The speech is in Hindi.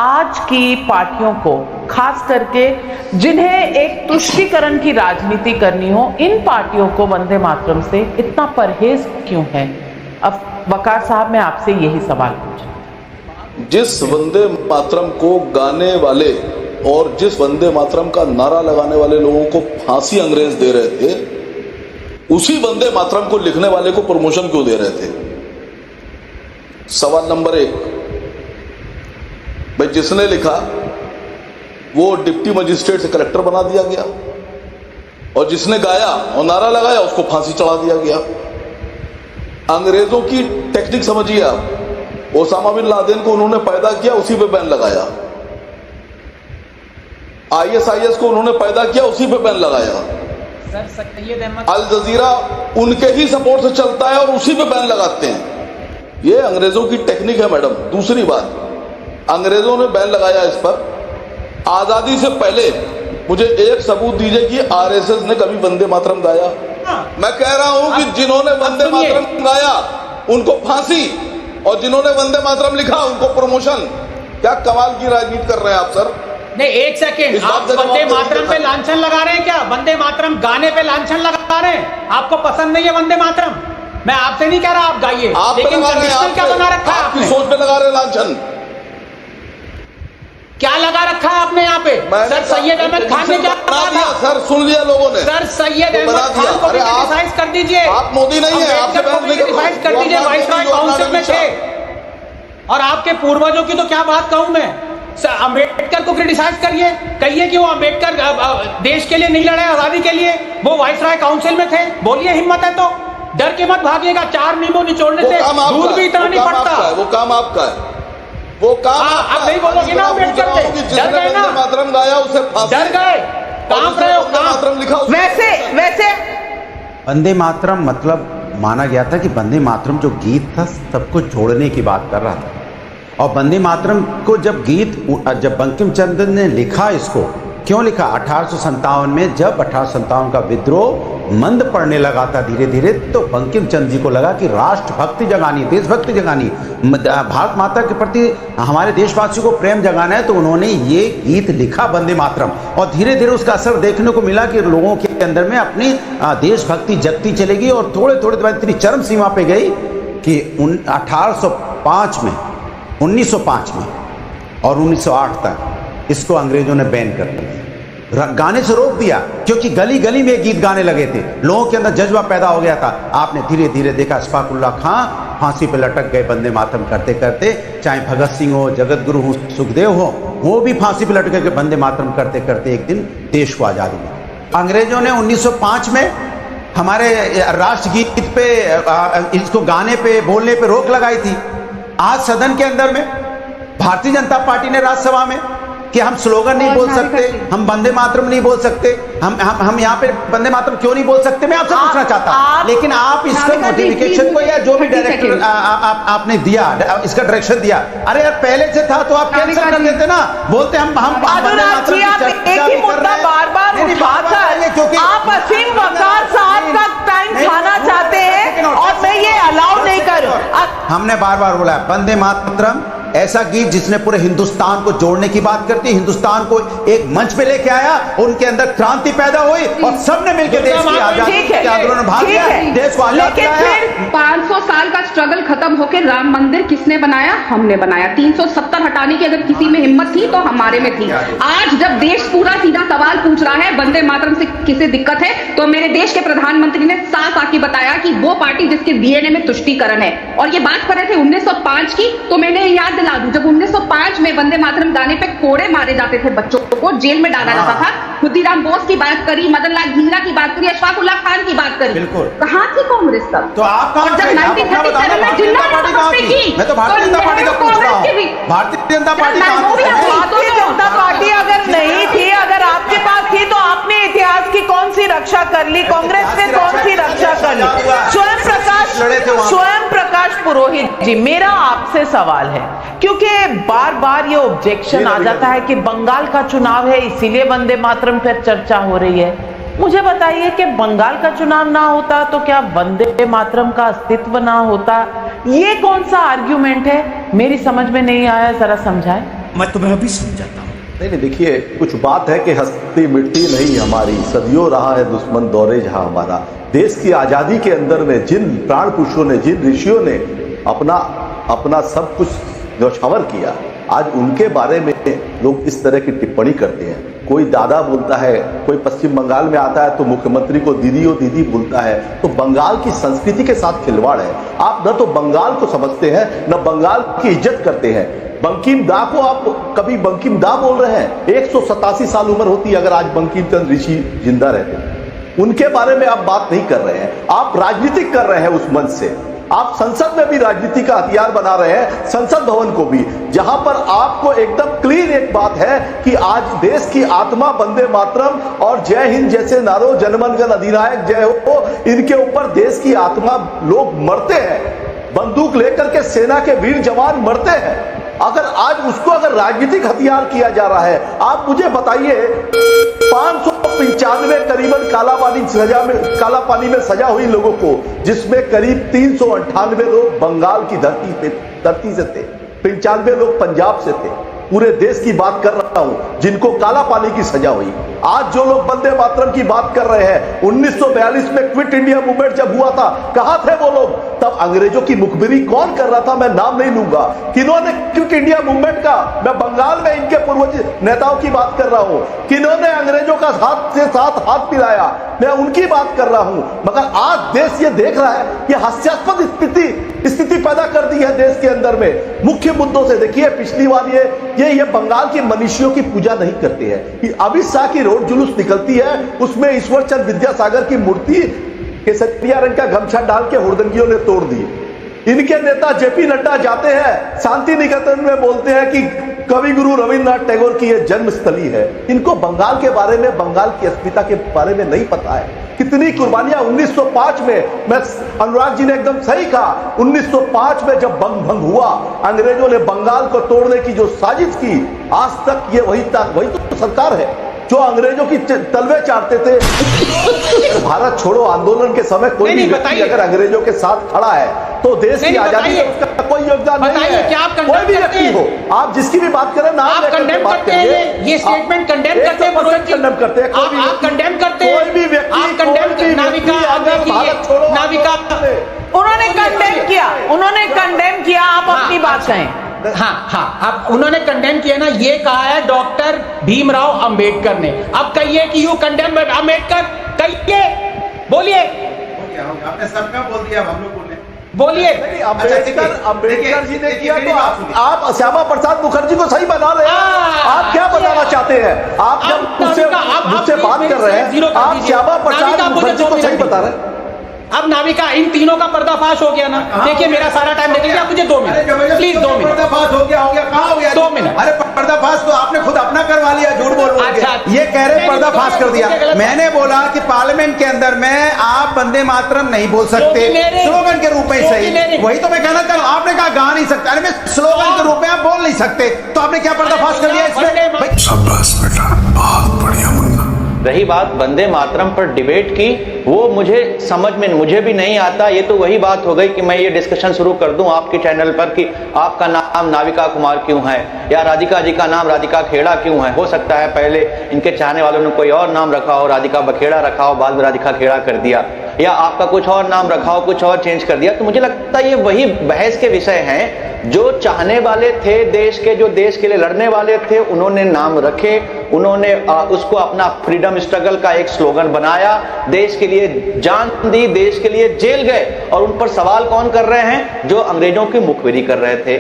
आज की पार्टियों को, खास करके जिन्हें एक तुष्टीकरण की राजनीति करनी हो, इन पार्टियों को वंदे मातरम से इतना परहेज क्यों है? अब वकार साहब, मैं आपसे यही सवाल पूछूं। जिस वंदे मातरम को गाने वाले और जिस वंदे मातरम का नारा लगाने वाले लोगों को फांसी अंग्रेज दे रहे थे, उसी वंदे मातरम को लिखने वाले को प्रमोशन क्यों दे रहे थे? सवाल नंबर 1, भाई जिसने लिखा वो डिप्टी मजिस्ट्रेट से कलेक्टर बना दिया गया, और जिसने गाया और नारा लगाया उसको फांसी चढ़ा दिया गया। अंग्रेजों की टेक्निक समझिए आप। ओसामा बिन लादेन को उन्होंने पैदा किया, उसी पे बैन लगाया। ISIS को उन्होंने पैदा किया, उसी पे बैन लगाया। अल जजीरा उनके ही सपोर्ट से चलता है और उसी पे बैन लगाते हैं। ये अंग्रेजों की टेक्निक है मैडम। दूसरी बात, अंग्रेजों ने बैन लगाया इस पर। आजादी से पहले मुझे एक सबूत दीजिए कि RSS ने कभी वंदे मातरम गाया। मैं कह रहा हूं कि जिन्होंने वंदे मातरम गाया उनको फांसी, और जिन्होंने वंदे मातरम लिखा उनको प्रमोशन। क्या कमाल की राजनीति कर रहे हैं आप सर? नहीं, एक सेकेंड, आप वंदे मातरम पे लांछन लगा रहे हैं क्या? वंदे मातरम गाने पे लांछन लगा रहे हैं? आपको पसंद नहीं है वंदे मातरम? मैं आपसे नहीं कह रहा आप गाइए, लेकिन कंडीशनल क्या बना रखा है आपने? सोच पे लगा रहे लांछन। क्या लगा रखा है आपने यहाँ पे? सर सैयद अहमद खान ने क्या कहा था? सर सुन लिया लोगों ने। सर सैयद अहमद खान को भी क्रिटिसाइज कर दीजिए। आप मोदी नहीं है, आपसे बात नहीं क्रिटिसाइज कर दीजिए, वाइसरॉय काउंसिल में थे। और आपके पूर्वजों की तो क्या बात कहूं मैं। अम्बेडकर को क्रिटिसाइज करिए, कहिए कि वो अम्बेडकर देश के लिए नहीं लड़े, आजादी के लिए, वो वाइसरॉय काउंसिल में थे। बोलिए, हिम्मत है तो डर के मत भागिएगा। 4 नींबू निचोड़ने से दूध भी इतना नहीं पड़ता। वो काम आपका है, वो काम आप नहीं बोलोगे ना अम्बेडकर से? डर गए ना? मातरम गाया उसे डर गए, कांप रहे हो, मातरम लिखा। वैसे वंदे मातरम मतलब माना गया था कि वंदे मातरम जो गीत था सबको जोड़ने की बात कर रहा था। और वंदे मातरम को जब बंकिम चंद्र ने लिखा, इसको क्यों लिखा? 1857 में जब 1857 का विद्रोह मंद पड़ने लगा था धीरे धीरे, तो बंकिम चंद्र जी को लगा कि राष्ट्रभक्ति जगानी, देशभक्ति जगानी, भारत माता के प्रति हमारे देशवासियों को प्रेम जगाना है, तो उन्होंने ये गीत लिखा वंदे मातरम। और धीरे धीरे उसका असर देखने को मिला कि लोगों के अंदर में अपनी देशभक्ति जगती चलेगी, और थोड़े थोड़े बाद इतनी चरम सीमा पे गई कि 1805 में, 1905 में और 1908 तक इसको अंग्रेजों ने बैन कर दिया, गाने से रोक दिया, क्योंकि गली गली में गीत गाने लगे थे, लोगों के अंदर जज्बा पैदा हो गया था। आपने धीरे धीरे देखा अशफाकुल्ला खां फांसी पे लटक गए वंदे मातरम करते करते, चाहे भगत सिंह हो, जगत गुरु हो, सुखदेव हो, वो भी फांसी पे लटक गए वंदे मातरम करते करते एक दिन देश को आजादी मिली। अंग्रेजों ने 1905 में हमारे राष्ट्रगीत पे, इसको गाने पे, बोलने पे रोक लगाई थी। आज सदन के अंदर में भारतीय जनता पार्टी ने राज्यसभा में कि हम स्लोगन नहीं बोल सकते, हम वंदे मातरम नहीं बोल सकते, हम यहाँ पे वंदे मातरम क्यों नहीं बोल सकते? मैं आपसे पूछना चाहता हूँ। लेकिन आप इसका नोटिफिकेशन को या जो भी डायरेक्टर आपने दिया, इसका डायरेक्शन दिया, अरे यार पहले से था तो आप कैंसिल कर देते ना। बोलते हम एक ही मुद्दा बार-बार उठाकर क्योंकि आप असीम वकार साहब का टाइम खाना चाहते हैं, और मैं ये अलाउ नहीं करूँ। हमने बार बार बोला वंदे मातरम ऐसा गीत जिसने पूरे हिंदुस्तान को जोड़ने की बात करती, हिंदुस्तान को एक मंच पे लेके आया, उनके अंदर क्रांति पैदा हुई और सबने मिलकर देश की आजादी के आंदोलन में भाग लिया, देश को आजाद कराया। 500 साल का स्ट्रगल खत्म होकर राम मंदिर किसने बनाया? हमने बनाया। 370 हटाने की अगर किसी में हिम्मत थी तो हमारे में थी। आज जब देश पूरा सीधा सवाल पूछ रहा है वंदे मातरम से किसे दिक्कत है, तो मेरे देश के प्रधानमंत्री ने साफ आके बताया कि वो पार्टी जिसके DNA में तुष्टीकरण है। और ये बात कर रहे थे 1905 की, तो मैंने याद दिला दूं, जब 1905 में वंदे मातरम गाने पे कोड़े मारे जाते थे, बच्चों को जेल में डाला जाता था, खुदीराम बोस की बात करी, मदन लाल ढींगरा की बात करी, अशफाकुल्ला खान की बात करी, कहां थी कांग्रेस तब? तो आप कहां थे? 1937 में जिन्ना पार्टी की, मैं तो भारतीय जनता पार्टी का पूछ रहा हूं। भारतीय जनता पार्टी भारतीय जनता पार्टी अगर नहीं थी, अगर आपके पास थी, तो आपने इतिहास की कौन सी रक्षा कर ली? कांग्रेस ने कौन सी रक्षा कर ली? स्वयं प्रकाश पुरोहित जी, मेरा आपसे सवाल है, क्योंकि बार बार ये ऑब्जेक्शन आ जाता है कि बंगाल का चुनाव है इसीलिए वंदे मातरम पर चर्चा हो रही है। मुझे बताइए कि बंगाल का चुनाव ना होता तो क्या वंदे मातरम का अस्तित्व ना होता? ये कौन सा आर्ग्यूमेंट है? मेरी समझ में नहीं आया, जरा समझाएं। मैं तुम्हें अभी समझाता हूँ। नहीं देखिए, कुछ बात है कि हस्ती मिट्टी नहीं हमारी, सदियों रहा है दुश्मन दौरे जहां हमारा। देश की आज़ादी के अंदर में जिन प्राण पुरुषों ने, जिन ऋषियों ने अपना सब कुछ न्यौछावर किया, आज उनके बारे में लोग इस तरह की टिप्पणी करते हैं। कोई दादा बोलता है, कोई पश्चिम बंगाल में आता है तो मुख्यमंत्री को दीदी और दीदी बोलता है, तो बंगाल की संस्कृति के साथ खिलवाड़ है। आप न तो बंगाल को समझते हैं, न बंगाल की इज्जत करते हैं। बंकिम दा को आप कभी बंकिम दा बोल रहे हैं? 187 साल उम्र होती अगर आज बंकिम चंद्र ऋषि जिंदा रहते। उनके बारे में आप बात नहीं कर रहे हैं, आप राजनीति कर रहे हैं उस मंच से। आप संसद में भी राजनीति का हथियार बना रहे हैं, संसद भवन को भी, जहां पर आपको एकदम क्लीन एक बात है कि आज देश की आत्मा वंदे मातरम और जय हिंद जैसे नारों, जनगण मन अधिनायक जय हो, इनके ऊपर देश की आत्मा लोग मरते हैं, बंदूक लेकर के सेना के वीर जवान मरते हैं। अगर आज उसको अगर राजनीतिक हथियार किया जा रहा है, आप मुझे बताइए 595 करीबन काला पानी में सजा हुई लोगों को, जिसमें करीब 398 लोग बंगाल की धरती से थे, 95 लोग पंजाब से थे। पूरे देश की बात कर रहा हूं जिनको काला पानी की सजा हुई। आज जो लोग वंदे मातरम की बात कर रहे हैं, 1942 में क्विट इंडिया मूवमेंट जब हुआ था, कहां थे वो लोग? तब अंग्रेजों की मुखबिरी कौन कर रहा था? मैं नाम नहीं लूंगा। किन्होंने क्विट इंडिया मूवमेंट का, मैं बंगाल में इनके पूर्वज नेताओं की बात कर रहा हूं, किन्होंने अंग्रेजों का हाथ से साथ हाथ मिलाया, मैं उनकी बात कर रहा हूं। मगर आज देश ये देख रहा है, ये हास्यास्पद स्थिति पैदा कर दी है देश के अंदर में। मुख्य मुद्दों से देखिए, पिछली बार ये बंगाल के मनीषियों की पूजा नहीं करते हैं। अमित शाह की रोड जुलूस निकलती है, उसमें ईश्वर चंद्र विद्यासागर की मूर्ति केसरिया रंग का गमछा डाल के हुड़दंगियों ने तोड़ दी। इनके नेता जेपी नड्डा जाते हैं शांति निकेतन में, बोलते हैं कि कवि गुरु रविंद्रनाथ टैगोर की यह जन्मस्थली है। इनको बंगाल के बारे में, बंगाल की अस्मिता के बारे में नहीं पता है। कितनी कुर्बानियां 1905 में, मैं अनुराग जी ने एकदम सही कहा, 1905 में जब भंग हुआ, अंग्रेजों ने बंगाल को तोड़ने की जो साजिश की, आज तक ये वही तो सरकार है जो अंग्रेजों की तलवे चाटते थे। भारत छोड़ो आंदोलन के समय कोई भी व्यक्ति अगर अंग्रेजों के साथ खड़ा है तो देश की आजादी में उसका कोई योगदान नहीं है। कोई भी व्यक्ति हो, आप जिसकी भी बात करें, नाम कंडेम करते हैं, ये स्टेटमेंट कंडेम करते हैं, कंडेम करते हैं, आप कंडेम करते हैं, कोई भी व्यक्ति, आप कंडेम, नाविका उन्होंने कंडेम किया, आप अपनी बात कहें। हाँ, अब उन्होंने कंडेम किया ना, ये कहा है डॉक्टर भीमराव अंबेडकर ने। अब कहिए कि यू कंडेम अंबेडकर, कहिए, बोलिए। आपने सबका बोल दिया, हम लोग बोलिए। अंबेडकर जी ने किया तो आप श्यामा प्रसाद मुखर्जी को सही बना रहे हैं। आप क्या बताना चाहते हैं? आप जब मुझसे बात कर रहे हैं, आप श्यामा प्रसाद मुखर्जी को सही बता रहे हैं। अब नाविका, इन तीनों का पर्दाफाश हो गया ना। देखिए मेरा सारा टाइम निकल गया, मुझे 2 मिनट प्लीज, 2 मिनट। पर्दाफाश हो गया, कहाँ हो गया? 2 मिनट। अरे पर्दाफाश तो आपने खुद अपना करवा लिया, झूठ बोल रहे अच्छा, ये कह रहे पर्दाफाश कर दिया। मैंने बोला कि पार्लियामेंट के अंदर में आप वंदे मातरम नहीं बोल सकते, स्लोगन के रूप में सही। वही तो मैं कहना चाह रहा हूं, आपने कहा गा नहीं सकते, अरे मैं स्लोगन के रूप में आप बोल नहीं सकते, तो आपने क्या पर्दाफाश कर दिया इसमें? शाबाश बेटा, बहुत बढ़िया मुन्ना। रही बात वंदे मातरम पर डिबेट की, वो मुझे समझ में, मुझे भी नहीं आता। ये तो वही बात हो गई कि मैं ये डिस्कशन शुरू कर दूं आपके चैनल पर कि आपका नाम नाविका कुमार क्यों है, या राधिका जी का नाम राधिका खेड़ा क्यों है। हो सकता है पहले इनके चाहने वालों ने कोई और नाम रखा हो, राधिका बखेड़ा रखा हो, बाद में राधिका खेड़ा कर दिया, या आपका कुछ और नाम रखा हो, कुछ और चेंज कर दिया। तो मुझे लगता है ये वही बहस के विषय हैं। जो चाहने वाले थे देश के, जो देश के लिए लड़ने वाले थे, उन्होंने नाम रखे, उन्होंने उसको अपना फ्रीडम स्ट्रगल का एक स्लोगन बनाया, देश के लिए जान दी, देश के लिए जेल गए, और उन पर सवाल कौन कर रहे हैं? जो अंग्रेजों की मुखबिरी कर रहे थे।